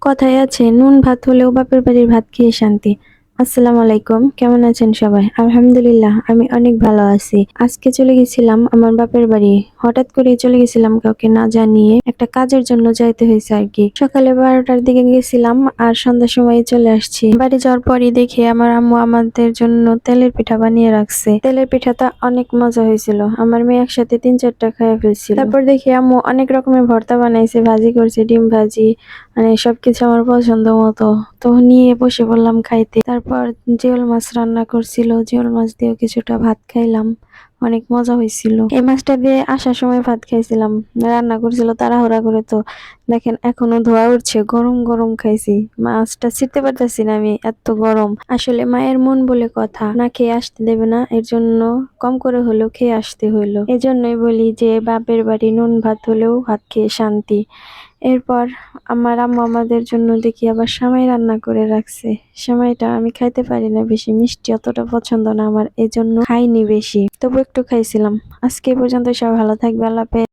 কথায় আছে নুন ভাত হলেও বাপের বাড়ির ভাত খেয়ে শান্তি। আসসালামু আলাইকুম, কেমন আছেন সবাই? আলহামদুলিল্লাহ, আমি অনেক ভালো আছি। আজকে চলে গেছিলাম আমার বাপের বাড়ি। হঠাৎ করে চলে গেছিলাম, কাউকে না জানিয়ে। একটা কাজের জন্য যাইতে হয়েছে আর কি। সকালে 12টার দিকে গেছিলাম আর সন্ধ্যার সময় চলে আসছি। বাড়ি যাওয়ার পরই দেখি আমার আম্মু আমাদের জন্য তেলের পিঠা বানিয়ে রাখছে। তেলের পিঠাটা অনেক মজা হয়েছিল। আমার মেয়ে একসাথে 3-4টা খেয়ে ফেলছিল। তারপর দেখি আম্মু অনেক রকমের ভর্তা বানাইছে, ভাজি করছে, ডিম ভাজি, মানে সবকিছু আমার পছন্দ মতো। তো নিয়ে বসে পড়লাম খাইতে। তারপর জিওল মাছ রান্না করছিল, জিওল মাছ দিয়েও কিছুটা ভাত খাইলাম। অনেক মজা হয়েছিল। এই মাছটা দিয়ে আসার সময় ভাত খাইছিলাম। রান্না করছিল তাড়াহুড়া করে, তো দেখেন এখনো ধোয়া উঠছে। গরম গরম খাইছি। মাছটা ছিঁড়তে পারতেছি না আমি, এত গরম। আসলে মায়ের মন বলে কথা, না খেয়ে আসতে দেবে না, এর জন্য কম করে হলেও খেয়ে আসতে হইলো। এজন্যই বলি যে বাপের বাড়ি নুন ভাত হলেও ভাত খেয়ে শান্তি। এরপর আমার আম্মু আমাদের জন্য দেখি আবার সেমাই রান্না করে রাখছে। সেমাইটা আমি খাইতে পারি না, বেশি মিষ্টি অতটা পছন্দ না আমার, এজন্য খাইনি বেশি, তবু একটু খাইছিলাম। আজকে এ পর্যন্ত, সব ভালো থাকবে, আল্লাহ হাফেজ।